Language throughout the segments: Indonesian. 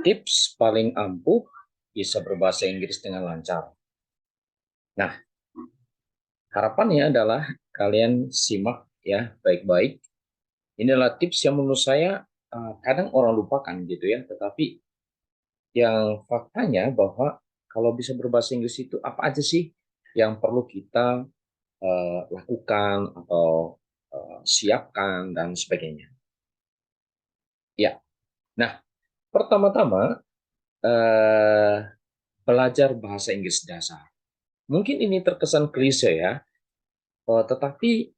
Tips paling ampuh bisa berbahasa Inggris dengan lancar. Nah, harapannya adalah kalian simak ya baik-baik. Ini adalah tips yang menurut saya kadang orang lupakan gitu ya, tetapi yang faktanya bahwa kalau bisa berbahasa Inggris itu apa aja sih yang perlu kita lakukan atau siapkan dan sebagainya. Ya, nah pertama-tama eh, belajar bahasa Inggris dasar. Mungkin ini terkesan klise ya, tetapi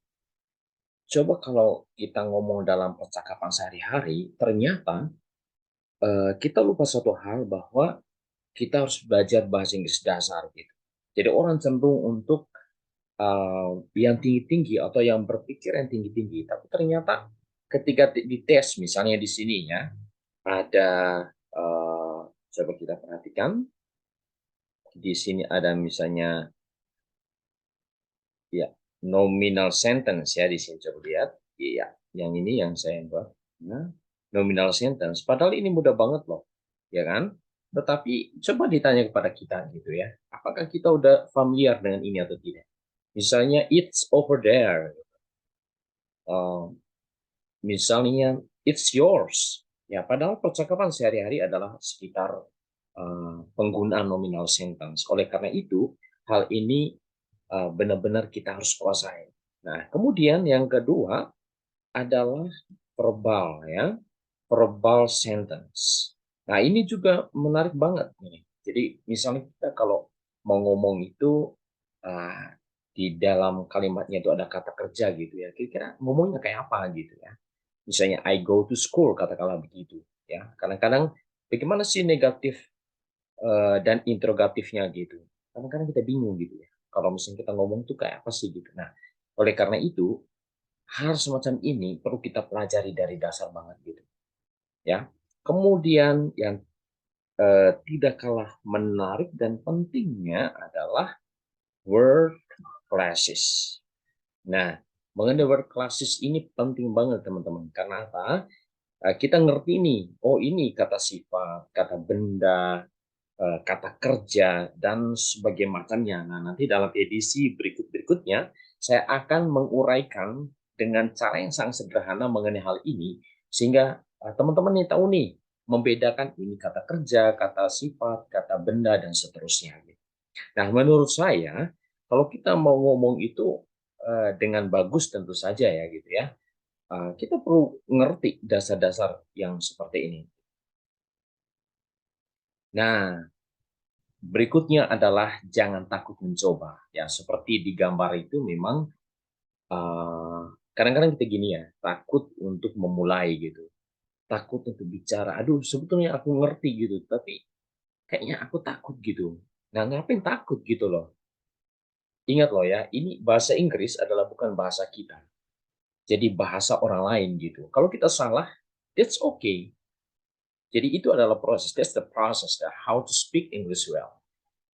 coba kalau kita ngomong dalam percakapan sehari-hari, ternyata kita lupa satu hal bahwa kita harus belajar bahasa Inggris dasar gitu. Jadi orang cenderung untuk yang tinggi-tinggi atau yang berpikir yang tinggi-tinggi, tapi ternyata ketika dites misalnya di sininya ada coba kita perhatikan di sini ada misalnya ya nominal sentence ya di sini coba lihat. Iya, yang ini yang saya buat. Nah, nominal sentence. Padahal ini mudah banget loh, ya kan? Tetapi coba ditanya kepada kita gitu ya, apakah kita udah familiar dengan ini atau tidak? Misalnya it's over there, uh, misalnya it's yours. Ya, padahal percakapan sehari-hari adalah sekitar penggunaan nominal sentence. Oleh karena itu, hal ini benar-benar kita harus kuasai. Nah, kemudian yang kedua adalah verbal ya, verbal sentence. Nah, ini juga menarik banget nih. Jadi, misalnya kita kalau mau ngomong itu uh, di dalam kalimatnya itu ada kata kerja gitu ya. Kira-kira ngomongnya kayak apa gitu ya. Misalnya I go to school katakanlah begitu ya. Kadang-kadang bagaimana sih negatif dan interrogatifnya gitu. Kadang-kadang kita bingung gitu ya. Kalau misalnya kita ngomong tuh kayak apa sih gitu. Nah, oleh karena itu hal semacam ini perlu kita pelajari dari dasar banget gitu ya. Kemudian yang tidak kalah menarik dan pentingnya adalah word classes. Nah, mengenai word classes ini penting banget teman-teman. Karena apa? Kita ngerti nih, oh ini kata sifat, kata benda, kata kerja, dan sebagainya macamnya. Nah, nanti dalam edisi berikut-berikutnya, saya akan menguraikan dengan cara yang sangat sederhana mengenai hal ini, sehingga teman-teman nih tahu nih, membedakan ini kata kerja, kata sifat, kata benda, dan seterusnya. Nah, menurut saya, kalau kita mau ngomong itu dengan bagus tentu saja ya gitu ya, kita perlu ngerti dasar-dasar yang seperti ini. Nah, berikutnya adalah jangan takut mencoba. Ya, seperti di gambar itu memang eh, kadang-kadang kita gini ya, takut untuk memulai gitu. Takut untuk bicara. Aduh, sebetulnya aku ngerti gitu, tapi kayaknya aku takut gitu. Nah, ngapain takut gitu loh? Ingat loh ya, ini bahasa Inggris adalah bukan bahasa kita. Jadi bahasa orang lain gitu. Kalau kita salah, that's okay. Jadi itu adalah proses. That's the process, how to speak English well.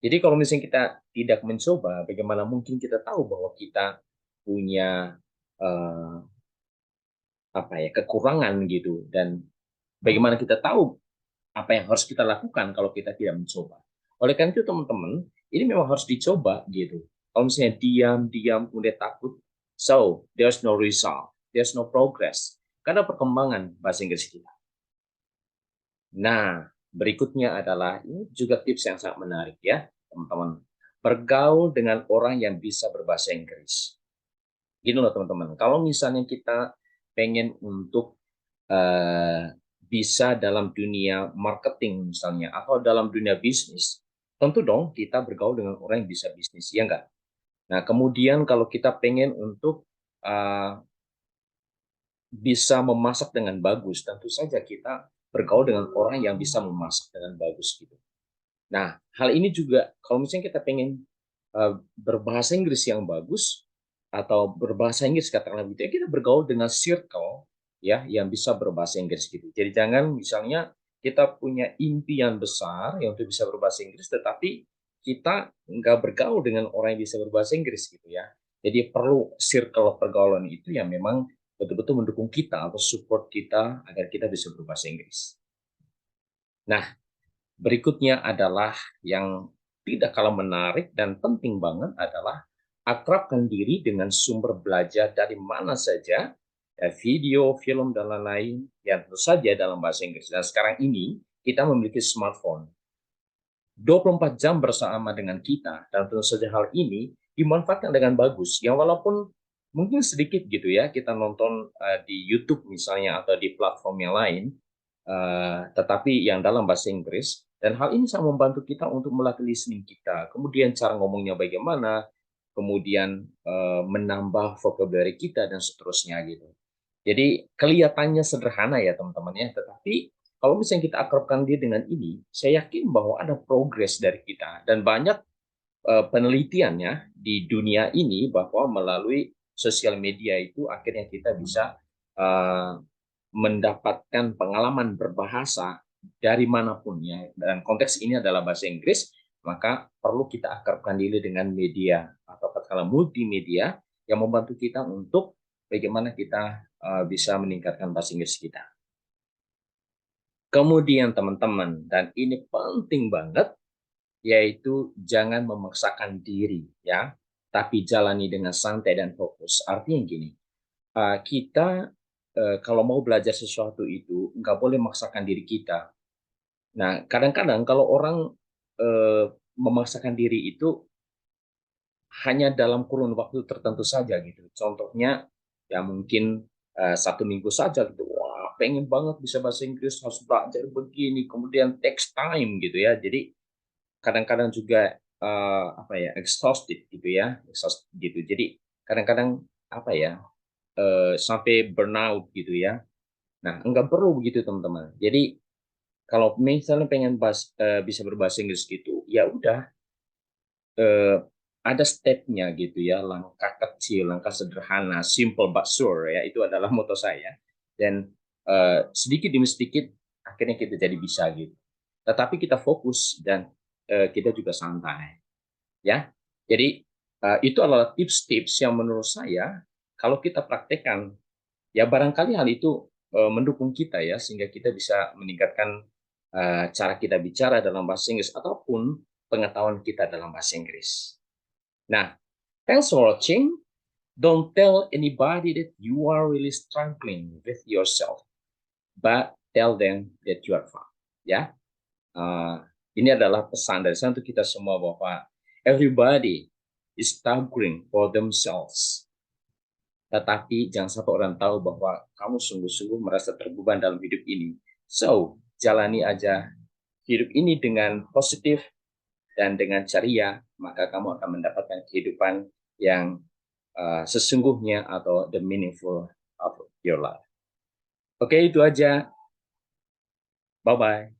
Jadi kalau misalnya kita tidak mencoba, bagaimana mungkin kita tahu bahwa kita punya eh, apa ya kekurangan gitu dan bagaimana kita tahu apa yang harus kita lakukan kalau kita tidak mencoba. Oleh karena itu teman-teman, ini memang harus dicoba gitu. Kalau misalnya diam-diam kemudian takut, so there's no result, there's no progress. Karena perkembangan bahasa Inggris kita. Nah, berikutnya adalah ini juga tips yang sangat menarik ya, teman-teman. Bergaul dengan orang yang bisa berbahasa Inggris. Gini loh teman-teman, kalau misalnya kita pengen untuk eh, bisa dalam dunia marketing misalnya, atau dalam dunia bisnis, tentu dong kita bergaul dengan orang yang bisa bisnis, ya enggak? Nah, kemudian kalau kita pengen untuk eh, bisa memasak dengan bagus, tentu saja kita bergaul dengan orang yang bisa memasak dengan bagus gitu. Nah, hal ini juga kalau misalnya kita pengen berbahasa Inggris yang bagus atau berbahasa Inggris katakanlah gitu ya, kita bergaul dengan circle ya yang bisa berbahasa Inggris gitu. Jadi jangan misalnya kita punya impian besar yang untuk bisa berbahasa Inggris, tetapi kita nggak bergaul dengan orang yang bisa berbahasa Inggris gitu ya. Jadi perlu circle pergaulan itu yang memang betul-betul mendukung kita atau support kita agar kita bisa berbahasa Inggris. Nah, Berikutnya adalah yang tidak kalah menarik dan penting banget adalah akrabkan diri dengan sumber belajar dari mana saja, video, film, dan lain-lain, yang tentu saja dalam bahasa Inggris. Dan sekarang ini kita memiliki smartphone. 24 jam bersama dengan kita, dan tentu saja hal ini dimanfaatkan dengan bagus. Yang walaupun mungkin sedikit gitu ya, kita nonton di YouTube misalnya atau di platform yang lain, tetapi yang dalam bahasa Inggris, dan hal ini sangat membantu kita untuk melatih listening kita, kemudian cara ngomongnya bagaimana, kemudian menambah vocabulary kita, dan seterusnya gitu. Jadi kelihatannya sederhana ya teman-teman ya, tetapi kalau misalnya kita akrabkan dia dengan ini, saya yakin bahwa ada progres dari kita, dan banyak penelitiannya di dunia ini bahwa melalui sosial media itu akhirnya kita bisa uh, mendapatkan pengalaman berbahasa dari manapun ya, dan konteks ini adalah bahasa Inggris, maka perlu kita akrabkan diri dengan media atau katakanlah multimedia yang membantu kita untuk bagaimana kita bisa meningkatkan bahasa Inggris kita. Kemudian teman-teman, dan ini penting banget, yaitu jangan memaksakan diri ya, tapi jalani dengan santai dan fokus. Artinya gini, kita kalau mau belajar sesuatu itu nggak boleh memaksakan diri kita. Nah, kadang-kadang kalau orang memaksakan diri itu hanya dalam kurun waktu tertentu saja gitu. Contohnya ya mungkin 1 minggu saja gitu. Wah, pengen banget bisa bahasa Inggris, harus belajar begini, kemudian takes time gitu ya. Jadi kadang-kadang juga apa ya, exhausted gitu ya, exhausted gitu. Jadi kadang-kadang apa ya, sampai burnout gitu ya. Nah, enggak perlu begitu teman-teman. Jadi kalau misalnya pengen bisa berbahasa Inggris gitu, ya udah, eh, ada stepnya gitu ya, langkah kecil, langkah sederhana, simple but sure ya, itu adalah moto saya. Dan sedikit demi sedikit akhirnya kita jadi bisa gitu. Tetapi kita fokus, dan kita juga santai ya. Jadi itu adalah tips-tips yang menurut saya kalau kita praktekkan, ya barangkali hal itu mendukung kita ya, sehingga kita bisa meningkatkan cara kita bicara dalam bahasa Inggris ataupun pengetahuan kita dalam bahasa Inggris. Nah, thanks for watching. Don't tell anybody that you are really struggling with yourself, but tell them that you are fine. Ya, ini adalah pesan dari saya untuk kita semua bahwa everybody is struggling for themselves. Tetapi jangan sampai orang tahu bahwa kamu sungguh-sungguh merasa terbeban dalam hidup ini. So, jalani aja hidup ini dengan positif dan dengan ceria, maka kamu akan mendapatkan kehidupan yang sesungguhnya atau the meaningful of your life. Oke, itu aja. Bye-bye.